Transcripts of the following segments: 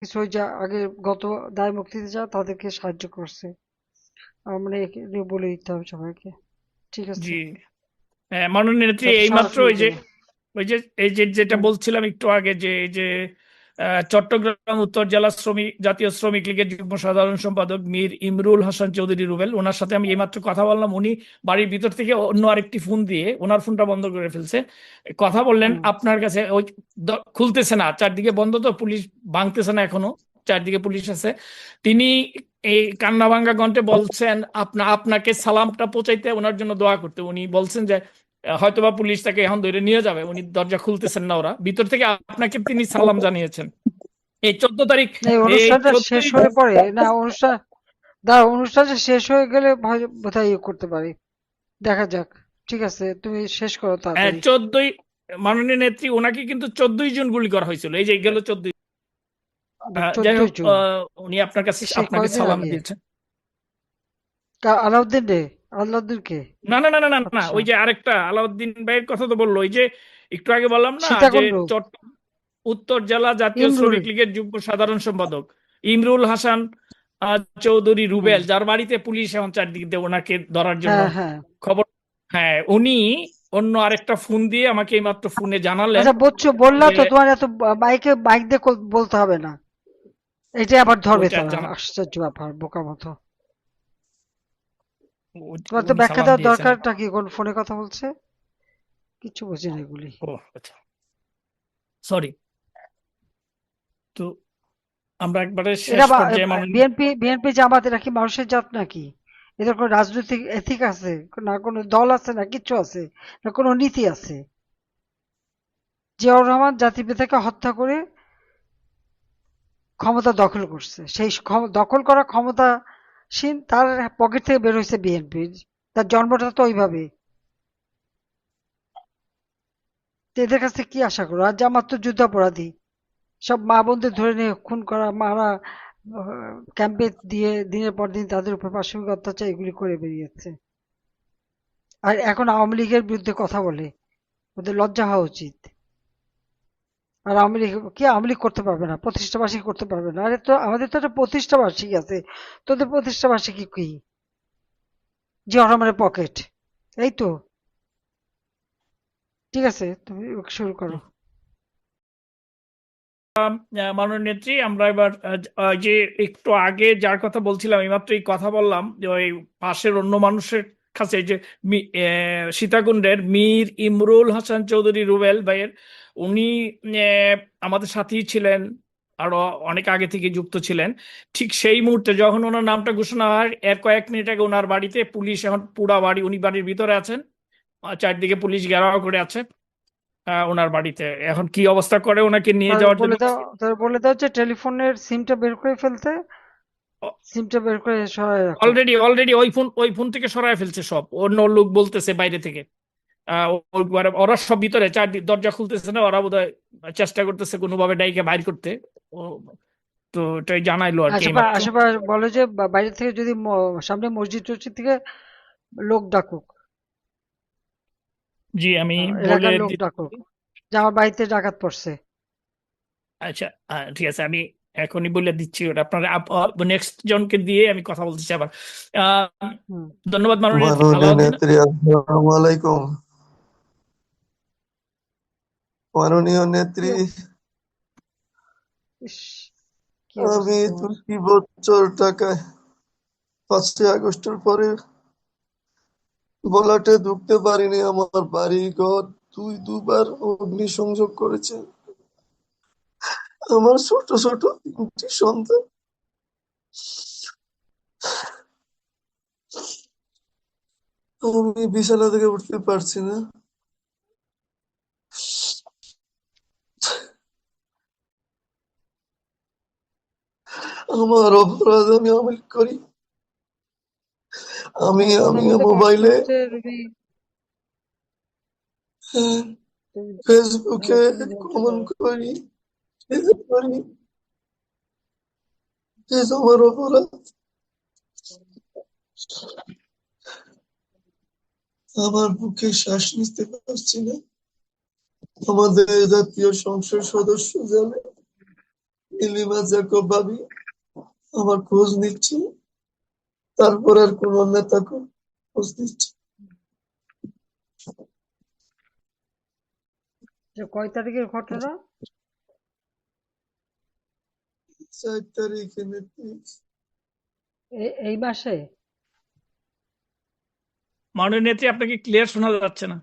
কিছু ওই যে আগে গত দায় মুক্তিতে যাওয়া তাদেরকে সাহায্য করছে। মানে একে নিয়ে বলে দিতে হবে সবাইকে। ঠিক আছে, জি। মাননীয় নেত্রী, যাতে এইমাত্র সরাসরি ওই যে দেয়। ওই যে এই যে যেটা হুম। বলছিলাম একটু আগে, যে এই যে চট্টগ্রাম উত্তর জেলা জাতীয় শ্রমিক লীগের যুগ্ম সাধারণ সম্পাদক মীর ইমরুল হাসান চৌধুরী রুবেল, ওনার সাথে আমি এইমাত্র কথা বললাম। উনি বাড়ির ভিতর থেকে অন্য আরেকটি ফোন দিয়ে ওনার ফোনটা বন্ধ করে ফেলছে। কথা বললেন হুম। আপনার কাছে, ওই খুলতেছে না, চারদিকে বন্ধ, তো পুলিশ ভাঙতেছে না এখনো, চারদিকে পুলিশ আছে। তিনি এই কান্না ভাঙ্গা কণ্ঠে বলছেন আপনাকে সালামটা পৌঁছাইতে, ওনার জন্য দোয়া করতে। উনি বলছেন যে হয়তোবা পুলিশ তাকে এখন ধরে নিয়ে যাবে, উনি দরজা খুলতেছেন না, ওরা ভিতর থেকে আপনাকে তিনি সালাম জানিয়েছেন। এই 14 তারিখ, এই এই অনুষ্ঠানটা শেষ 14ই হলে পরে না, অনুষ্ঠানটা শেষ হয়ে গেলে বোধহয় ইয়ে করতে পারি। দেখা যাক। ঠিক আছে, তুমি শেষ করো তাড়াতাড়ি। 14ই, মাননীয় নেত্রী, ওনাকে কিন্তু 14ই জুন গুলি করা হয়েছিল, এই যে গেল 14। যাই হোক, 14ই জুন। উনি আপনার কাছে সে আপনাকে কয়দিন সালাম আগে? দিয়েছেন। আলাউদ্দিন রে? আলাউদ্দিন কে? না না না না না না, আচ্ছা। ওই যে আরেকটা আলাউদ্দিন ভাইয়ের কথা তো বললো, ওই যে একটু আগে বললাম না যে সীতাকুণ্ড। চট উত্তর জেলা জাতীয় ইমরুল। শ্রমিক লীগের যুগ্ম সাধারণ সম্পাদক ইমরুল হাসান চৌধুরী হুম। রুবেল, যার বাড়িতে পুলিশ এখন চারদিক দিয়ে ওনাকে ধরার জন্য হ্যাঁ, হ্যাঁ। খবর। হ্যাঁ, উনি অন্য আরেকটা ফোন দিয়ে আমাকে এইমাত্র ফোনে জানালেন আচ্ছা, বুঝছো, বললা যে তো তোমার এত বাইক দিয়ে বলতে হবে না। এটা আবার ধরবে ওইটা তারা, জানা আশ্চর্য ব্যাপার, বোকার মতো। তোমার তো উনি ব্যাখ্যা সালাম দেওয়ার দিয়েছেন। দরকারটা কি? কোন ফোনে কথা বলছে? কিছু বুঝি না এগুলি। ও আচ্ছা, সরি। তো আমরা একবারে এরা শেষ পর্যায়ে বিএনপি বিএনপি জামাত এরা কি মানুষের জাত নাকি? এদের কোনো রাজনৈতিক এথিক আছে? না কোনো দল আছে, না কিছু আছে, না কোনো নীতি আছে? জিয়াউর রহমান জাতিপিতাকে হত্যা করে ক্ষমতা দখল করছে, সেই দখল করা ক্ষমতাসীন তার পকেট থেকে বের হয়েছে বিএনপি। তার জন্মটা তো ওইভাবে। তো এদের কাছে কি আশা করো? আর জামাত তো যুদ্ধাপরাধী, সব মা বোনদের ধরে নিয়ে খুন করা, মারা, ক্যাম্পে দিয়ে দিনের পর দিন তাদের উপর পাশবিক অত্যাচার এগুলি করে বেরিয়েছে। আর এখন আওয়ামী লীগের বিরুদ্ধে কথা বলে, ওদের লজ্জা হওয়া উচিত। আর আওয়ামী লীগ করতে পারবে না? প্রতিষ্ঠা বার্ষিকী করতে পারবে না? আরে তো আমাদের তো একটা প্রতিষ্ঠা বার্ষিকী আছে, তোদের প্রতিষ্ঠা বার্ষিকী কি? জিয়া রহমানের পকেট, এই তো। ঠিক আছে, তুমি শুরু করো। মাননীয় নেত্রী, আমরা এবার যে একটু আগে যার কথা বলছিলাম, এইমাত্র এই কথা বললাম যে ওই পাশের অন্য মানুষের কাছে, যে সীতাকুণ্ডের মীর ইমরুল হাসান চৌধুরী রুবেল ভাইয়ের, উনি আমাদের সাথেই ছিলেন, আরো অনেক আগে থেকে যুক্ত ছিলেন। ঠিক সেই মুহূর্তে যখন ওনার নামটা ঘোষণা হয়, এর কয়েক মিনিট আগে ওনার বাড়িতে পুলিশ, এখন পুরা বাড়ি, উনি বাড়ির ভিতরে আছেন, চারদিকে পুলিশ ঘেরাও করে আছে ওনার বাড়িতে। এখন কি অবস্থা করে ওনাকে নিয়ে যাওয়ার জন্য, তার বলে দাও যে টেলিফোনের সিমটা বের করে ফেলতে, সিমটা বের করে সরাই রাখো। অলরেডি অলরেডি ওই ফোন থেকে সরায় ফেলছে সব, অন্য লোক বলতেছে বাইরে থেকে। ওরা সব ভিতরে, দরজা খুলতেছে না, ওরা বোধহয় চেষ্টা করতেছে কোনোভাবে ডাইকে বাইর করতে। ও, তো এটাই জানাইলো আর কি আশেপাশে এইমাত্র। আশেপাশে বলে যে বাইরে থেকে যদি সামনে মসজিদ টসজিদ থেকে লোক ডাকুক। জি, আমি বলে এলাকার লোক ডাকুক দিচ্ছি। যে আমার বাড়িতে ডাকাত পড়ছে। আচ্ছা, ঠিক আছে, আমি এখনই বলে দিচ্ছি ওটা আপনার। নেক্সট জনকে দিয়ে আমি কথা বলতেছি আবার। আহ, হুম। ধন্যবাদ মাননীয় মাননীয় আলাউদ্দিন। নেত্রী, আসসালামু আলাইকুম। মাননীয় কি নেত্রী, ইস, কি আমি অবস্থা তোমার? 2 বছর টাকায় 5ই আগস্টের পরে বলাটে ঢুকতে পারিনি। আমার বাড়ি ঘর দুবার অগ্নিসংযোগ করেছে। আমার ছোট ছোট 3টি সন্তান। আমি বিছানা থেকে উঠতে পারছি না। আমার অপরাধ, আমি আমল করি। আমি হ্যাঁ, আমি ওটার মধ্যে কষ্ট মোবাইলে, হচ্ছে তুমি। তুমি ফেসবুকে হ্যাঁ, তুমি বলতে কমেন্ট পারো। করি, যেতে পারি। আমার অপরাধ। আমার বুকে শ্বাস নিতে পারছি না। আমাদের জাতীয় সংসদ সদস্য জানে, নীলিমা জ্যাকব ভাবি আমার খোঁজ নিচ্ছে, তারপর আর কোন নেতা খোঁজ নিচ্ছে। যে কয় তারিখের ঘটনা? 4 তারিখে নেত্রী। এই মাসে? মাননীয় নেত্রী, আপনাকে ক্লিয়ার শোনা যাচ্ছে না।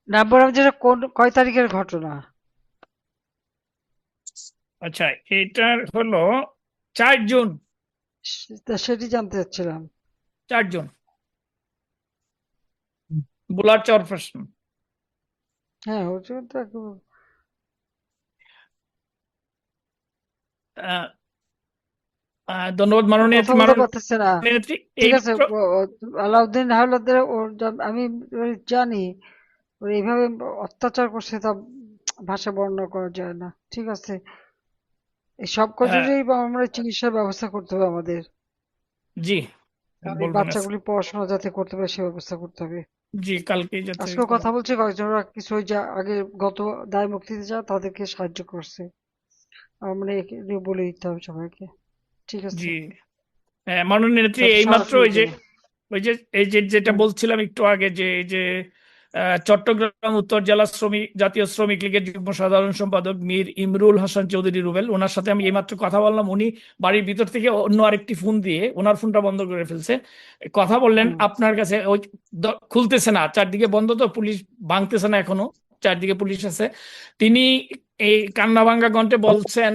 না, বললাম যেটা কয় তারিখের ঘটনা? আচ্ছা, এটার হলো 4 জুন। সেটি জানতে চাচ্ছিলাম। 4 জুন, বুলার চরফ্যাশন। হ্যাঁ, ওটা তো আহ, ধন্যবাদ মাননীয় কথা নেত্রী। বলতে মাননীয় পারতেছে না। নেত্রী, ঠিক আছে, এইমাত্র আলাউদ্দিন হাওলাদার আমি জানি ওর এইভাবে অত্যাচার করছে, তা ভাষা বর্ণনা করা যায় না। ঠিক আছে, এই সব আহ, কজনেরই আমরা চিকিৎসার ব্যবস্থা করতে হবে আমাদের। জি আর এই বলবেন বাচ্চাগুলি পড়াশোনা যাতে করতে পারে সে ব্যবস্থা করতে হবে। জি, কালকেই যাতে আজকেও করা। কথা বলছি কয়েকজনরা কিছু ওই যে আগে গত দায় মুক্তিতে যা তাদেরকে সাহায্য করছে। আমরা একে বলে দিতে হবে সবাইকে। ঠিক আছে, জি, মাননীয় নেত্রী, যাতে সারা এইমাত্র সুযোগ দেয়। যেটা বলছিলাম একটু আগে, যে এই যে চট্টগ্রাম উত্তর জেলা জাতীয় শ্রমিক লীগের যুগ্ম সাধারণ সম্পাদক মীর ইমরুল হাসান চৌধুরী রুবেল, ওনার সাথে আমি এইমাত্র কথা বললাম। উনি বাড়ির ভিতর থেকে অন্য আরেকটি ফোন দিয়ে ওনার ফোনটা বন্ধ করে ফেলছে। কথা বললেন হুম। আপনার কাছে, ওই খুলতেছে না, চারদিকে বন্ধ, তো পুলিশ ভাঙতেছে না এখনো, চারদিকে পুলিশ আছে। তিনি এই কান্না ভাঙ্গা কণ্ঠে বলছেন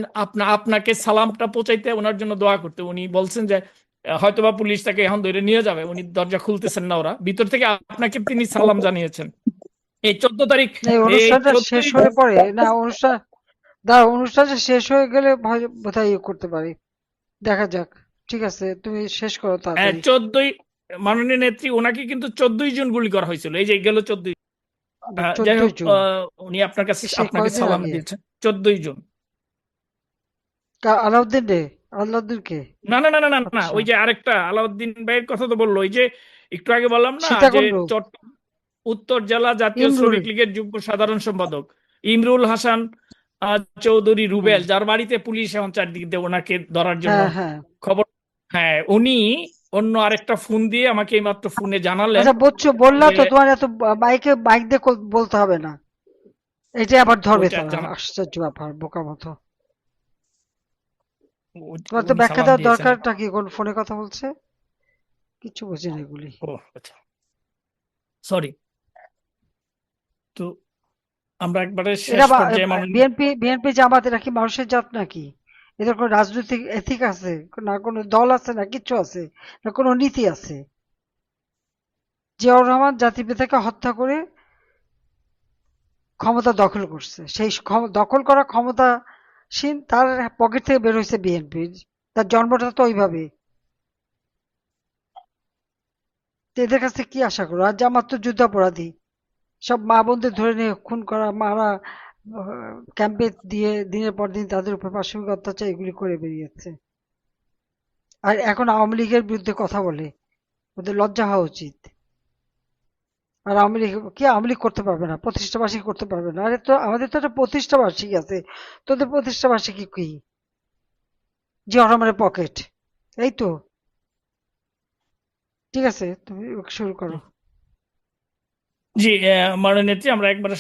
আপনাকে সালামটা পৌঁছাইতে, ওনার জন্য দোয়া করতে। উনি বলছেন যে হয়তোবা পুলিশ তাকে এখন ধরে নিয়ে যাবে, উনি দরজা খুলতেছেন না, ওরা ভিতর থেকে আপনাকে তিনি সালাম জানিয়েছেন। এই 14 তারিখ, এই এই অনুষ্ঠানটা শেষ 14ই, হয়ে পরে না, অনুষ্ঠানটা শেষ হয়ে গেলে বোধহয় ইয়ে করতে পারি। দেখা যাক। ঠিক আছে, তুমি শেষ করো তাড়াতাড়ি। 14ই, মাননীয় নেত্রী, ওনাকে কিন্তু 14ই জুন গুলি করা হয়েছিল, এই যে গেল 14। যাই হোক, 14 জুন? উনি আপনার কাছে সেই আপনাকে কয়দিন সালাম আগে? দিয়েছেন 14ই জুন। আলাউদ্দিন রে? আলাউদ্দিনকে? না না না না না না, আচ্ছা, ওই যে আরেকটা আলাউদ্দিন ভাইয়ের কথা তো বললো, ওই যে একটু আগে বললাম না, যে সীতাকুণ্ড। উত্তর জেলা জাতীয় ইমরুল। শ্রমিক লীগের যুগ্ম সাধারণ সম্পাদক ইমরুল হাসান চৌধুরী হুম। রুবেল, যার বাড়িতে পুলিশ এখন চারদিক দিয়ে ওনাকে ধরার জন্য হ্যাঁ, হ্যাঁ। খবর। হ্যাঁ, উনি অন্য আরেকটা ফোন দিয়ে আমাকে এইমাত্র ফোনে জানালেন আচ্ছা, বুঝছো, বললা যে তো তোমার এত মাইক দিয়ে বলতে হবে না। এটা আবার ধরবে ওইটা তারা, জানা, আশ্চর্য ব্যাপার, বোকা মতো। তোমার তো উনি ব্যাখ্যা সালাম দেওয়ার দিয়েছেন। দরকারটা কি? কোন ফোনে কথা বলছে? কিছু বুঝি না এগুলি। ও আচ্ছা, সরি। তো আমরা একবারে শেষ এরা পর্যায়ে বিএনপি জামাত এরা কি মানুষের জাত নাকি? এদের কোনো রাজনৈতিক এথিক আছে? না কোনো দল আছে, না কিচ্ছু আছে, না কোনো নীতি আছে? জিয়াউর রহমান জাতিপিতাকে হত্যা করে ক্ষমতা দখল করছে, সেই দখল করা ক্ষমতাসীন তার পকেট থেকে বের হয়েছে বিএনপি। তার জন্মটা তো ওইভাবে। তো এদের কাছে কি আশা করো? আর জামাত তো যুদ্ধাপরাধী, সব মা বোনদের ধরে নিয়ে খুন করা, মারা, ক্যাম্পে দিয়ে দিনের পর দিন তাদের উপর পাশবিক অত্যাচার এগুলি করে বেরিয়েছে। আর এখন আওয়ামী লীগের বিরুদ্ধে কথা বলে, ওদের লজ্জা হওয়া উচিত। আর আওয়ামী লীগ করতে পারবে না, প্রতিষ্ঠা বার্ষিকী করতে পারবে না? আরে তো আমাদের তো একটা প্রতিষ্ঠা বার্ষিকী আছে, তোদের প্রতিষ্ঠা বার্ষিকী কি? জিয়া রহমানের পকেট, এই তো। ঠিক আছে, তুমি শুরু করো। জি, মাননীয় নেত্রী, আমরা একবারে